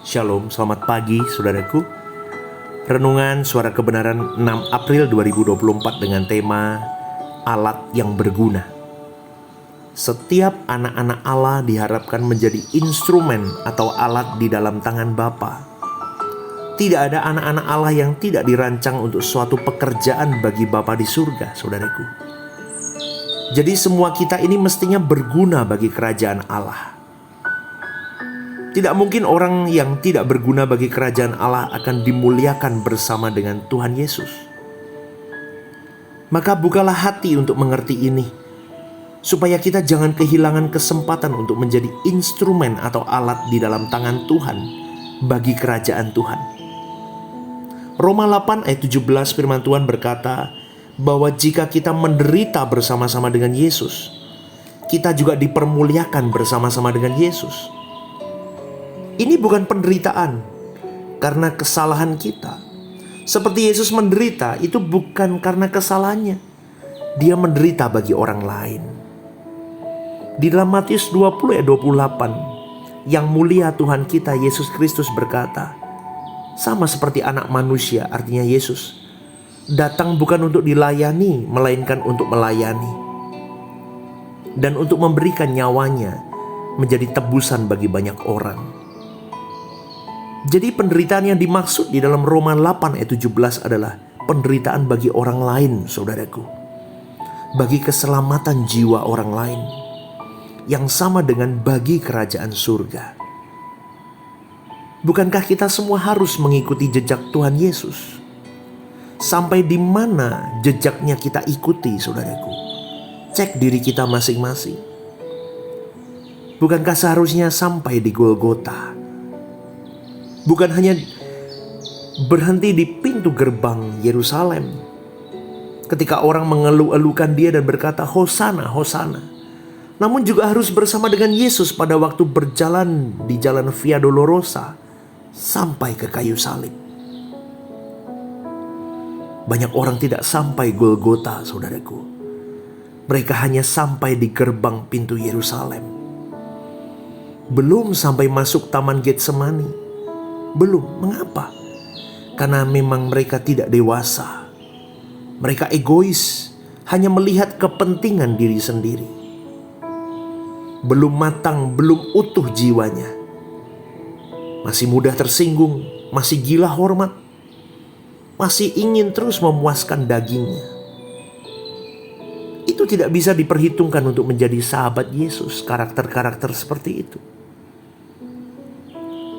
Shalom, selamat pagi saudaraku. Renungan Suara Kebenaran 6 April 2024 dengan tema Alat yang berguna. Setiap anak-anak Allah diharapkan menjadi instrumen atau alat di dalam tangan Bapa. Tidak ada anak-anak Allah yang tidak dirancang untuk suatu pekerjaan bagi Bapa di surga, saudaraku. Jadi semua kita ini mestinya berguna bagi kerajaan Allah. Tidak mungkin orang yang tidak berguna bagi kerajaan Allah akan dimuliakan bersama dengan Tuhan Yesus. Maka bukalah hati untuk mengerti ini, supaya kita jangan kehilangan kesempatan untuk menjadi instrumen atau alat di dalam tangan Tuhan bagi kerajaan Tuhan. Roma 8 ayat 17 firman Tuhan berkata bahwa jika kita menderita bersama-sama dengan Yesus, kita juga dipermuliakan bersama-sama dengan Yesus. Ini bukan penderitaan karena kesalahan kita. Seperti Yesus menderita, itu bukan karena kesalahannya. Dia menderita bagi orang lain. Di dalam Matius 20 ayat 28, yang mulia Tuhan kita Yesus Kristus berkata, sama seperti anak manusia, artinya Yesus, datang bukan untuk dilayani, melainkan untuk melayani. Dan untuk memberikan nyawanya menjadi tebusan bagi banyak orang. Jadi penderitaan yang dimaksud di dalam Roma 8 ayat 17 adalah penderitaan bagi orang lain, saudaraku. Bagi keselamatan jiwa orang lain. Yang sama dengan bagi kerajaan surga. Bukankah kita semua harus mengikuti jejak Tuhan Yesus? Sampai di mana jejaknya kita ikuti, saudaraku? Cek diri kita masing-masing. Bukankah seharusnya sampai di Golgota? Bukan hanya berhenti di pintu gerbang Yerusalem. Ketika orang mengeluh-elukan dia dan berkata, Hosana, Hosana. Namun juga harus bersama dengan Yesus pada waktu berjalan di jalan Via Dolorosa sampai ke kayu salib. Banyak orang tidak sampai Golgota, saudaraku. Mereka hanya sampai di gerbang pintu Yerusalem. Belum sampai masuk Taman Getsemani. Belum. Mengapa? Karena memang mereka tidak dewasa. Mereka egois, hanya melihat kepentingan diri sendiri. Belum matang, belum utuh jiwanya. Masih mudah tersinggung, masih gila hormat. Masih ingin terus memuaskan dagingnya. Itu tidak bisa diperhitungkan untuk menjadi sahabat Yesus, karakter-karakter seperti itu.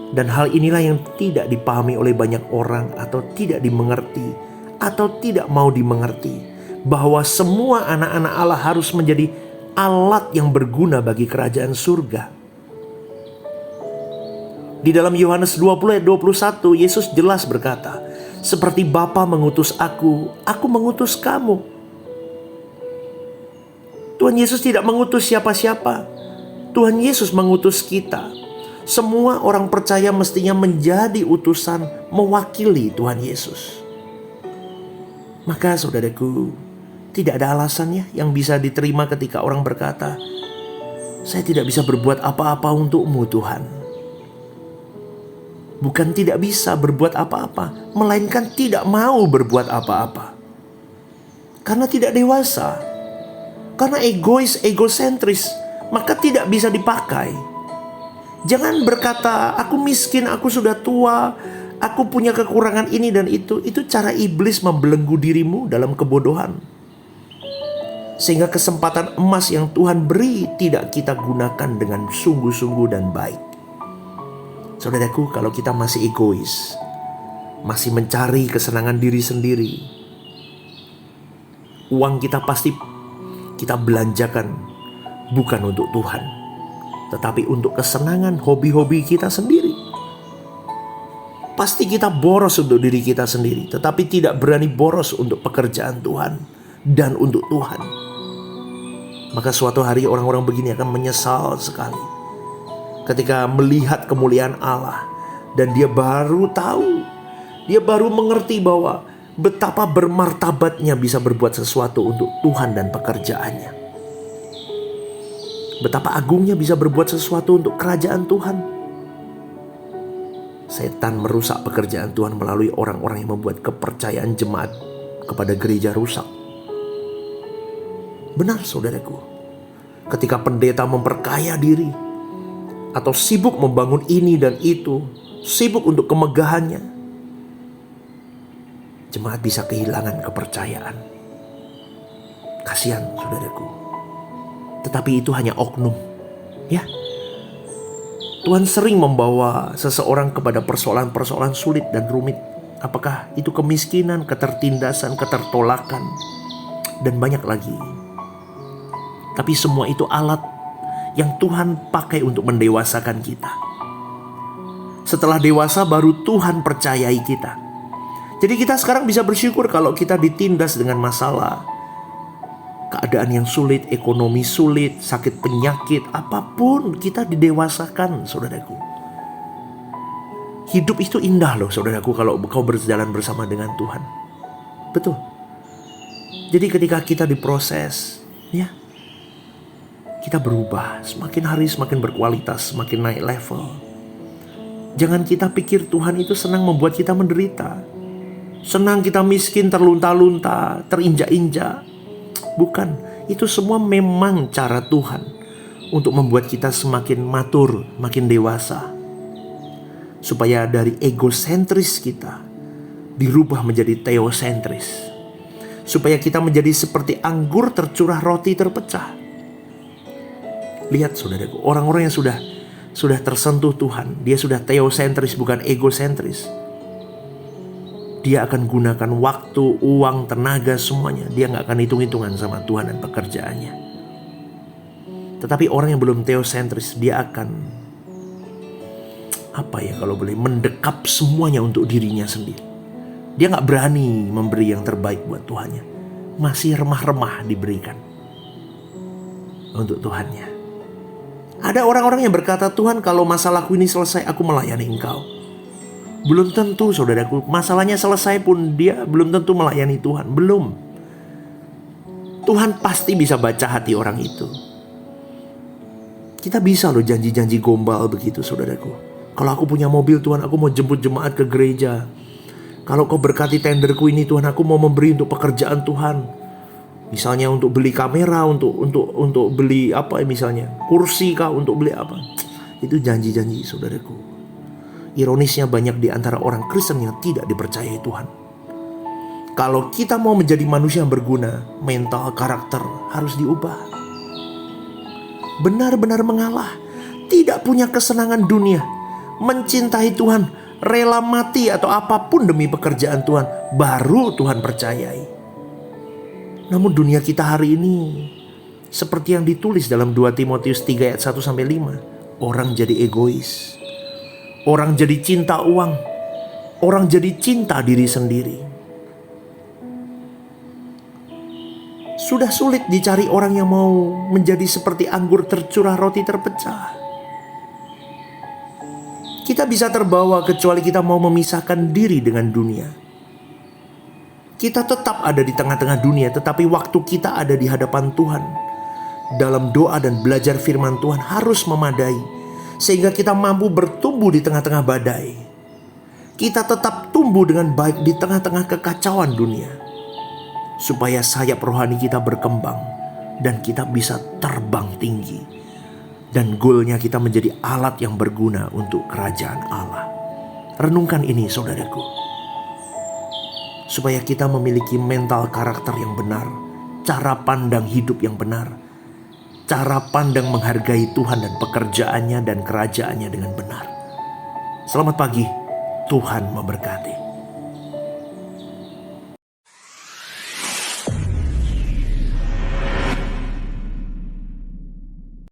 Dan hal inilah yang tidak dipahami oleh banyak orang atau tidak dimengerti atau tidak mau dimengerti. Bahwa semua anak-anak Allah harus menjadi alat yang berguna bagi kerajaan surga. Di dalam Yohanes 20 ayat 21 Yesus jelas berkata, seperti Bapa mengutus aku mengutus kamu. Tuhan Yesus tidak mengutus siapa-siapa. Tuhan Yesus mengutus kita. Semua orang percaya mestinya menjadi utusan mewakili Tuhan Yesus. Maka saudaraku, tidak ada alasannya yang bisa diterima ketika orang berkata, saya tidak bisa berbuat apa-apa untukmu Tuhan. Bukan tidak bisa berbuat apa-apa, melainkan tidak mau berbuat apa-apa. Karena tidak dewasa. Karena egois, egosentris, maka tidak bisa dipakai. Jangan berkata, aku miskin, aku sudah tua, aku punya kekurangan ini dan itu. Itu cara iblis membelenggu dirimu dalam kebodohan. Sehingga kesempatan emas yang Tuhan beri tidak kita gunakan dengan sungguh-sungguh dan baik. Saudaraku, kalau kita masih egois, masih mencari kesenangan diri sendiri, uang kita pasti kita belanjakan bukan untuk Tuhan, tetapi untuk kesenangan hobi-hobi kita sendiri. Pasti kita boros untuk diri kita sendiri, tetapi tidak berani boros untuk pekerjaan Tuhan dan untuk Tuhan. Maka suatu hari orang-orang begini akan menyesal sekali ketika melihat kemuliaan Allah. Dan dia baru tahu, dia baru mengerti bahwa betapa bermartabatnya bisa berbuat sesuatu untuk Tuhan dan pekerjaannya. Betapa agungnya bisa berbuat sesuatu untuk kerajaan Tuhan. Setan merusak pekerjaan Tuhan melalui orang-orang yang membuat kepercayaan jemaat kepada gereja rusak. Benar saudaraku, ketika pendeta memperkaya diri atau sibuk membangun ini dan itu, sibuk untuk kemegahannya, jemaat bisa kehilangan kepercayaan. Kasihan saudaraku. Tetapi itu hanya oknum, ya. Tuhan sering membawa seseorang kepada persoalan-persoalan sulit dan rumit. Apakah itu kemiskinan, ketertindasan, ketertolakan, dan banyak lagi. Tapi semua itu alat yang Tuhan pakai untuk mendewasakan kita. Setelah dewasa baru Tuhan percayai kita. Jadi kita sekarang bisa bersyukur kalau kita ditindas dengan masalah, keadaan yang sulit, ekonomi sulit, sakit penyakit, apapun kita didewasakan, saudaraku. Hidup itu indah loh saudaraku kalau kau berjalan bersama dengan Tuhan. Betul. Jadi ketika kita diproses, ya, kita berubah. Semakin hari semakin berkualitas, semakin naik level. Jangan kita pikir Tuhan itu senang membuat kita menderita. Senang kita miskin, terlunta-lunta, terinjak-injak. Bukan, itu semua memang cara Tuhan untuk membuat kita semakin matur, makin dewasa. Supaya dari egosentris kita dirubah menjadi teosentris. Supaya kita menjadi seperti anggur tercurah roti terpecah. Lihat saudaraku, orang-orang yang sudah tersentuh Tuhan, dia sudah teosentris bukan egosentris. Dia akan gunakan waktu, uang, tenaga, semuanya. Dia gak akan hitung-hitungan sama Tuhan dan pekerjaannya. Tetapi orang yang belum teosentris, dia akan mendekap semuanya untuk dirinya sendiri. Dia gak berani memberi yang terbaik buat Tuhannya. Masih remah-remah diberikan untuk Tuhannya. Ada orang-orang yang berkata, Tuhan kalau masalahku ini selesai, aku melayani Engkau. Belum tentu saudaraku, masalahnya selesai pun dia belum tentu melayani Tuhan. Belum. Tuhan pasti bisa baca hati orang itu. Kita bisa loh janji-janji gombal begitu saudaraku. Kalau aku punya mobil Tuhan, aku mau jemput jemaat ke gereja. Kalau kau berkati tenderku ini Tuhan, aku mau memberi untuk pekerjaan Tuhan. Misalnya untuk beli kamera, untuk beli apa misalnya, kursi kah, untuk beli apa. Itu janji-janji saudaraku. Ironisnya banyak di antara orang Kristen yang tidak dipercayai Tuhan. Kalau kita mau menjadi manusia yang berguna, mental, karakter harus diubah. Benar-benar mengalah, tidak punya kesenangan dunia, mencintai Tuhan, rela mati atau apapun demi pekerjaan Tuhan, baru Tuhan percayai. Namun dunia kita hari ini seperti yang ditulis dalam 2 Timotius 3 ayat 1-5. Orang jadi egois. Orang jadi cinta uang. Orang jadi cinta diri sendiri. Sudah sulit dicari orang yang mau menjadi seperti anggur tercurah roti terpecah. Kita bisa terbawa kecuali kita mau memisahkan diri dengan dunia. Kita tetap ada di tengah-tengah dunia, tetapi waktu kita ada di hadapan Tuhan, dalam doa dan belajar firman Tuhan harus memadai. Sehingga kita mampu bertumbuh di tengah-tengah badai. Kita tetap tumbuh dengan baik di tengah-tengah kekacauan dunia. Supaya sayap rohani kita berkembang. Dan kita bisa terbang tinggi. Dan goalnya kita menjadi alat yang berguna untuk kerajaan Allah. Renungkan ini saudaraku. Supaya kita memiliki mental karakter yang benar. Cara pandang hidup yang benar. Cara pandang menghargai Tuhan dan pekerjaannya dan kerajaannya dengan benar. Selamat pagi, Tuhan memberkati.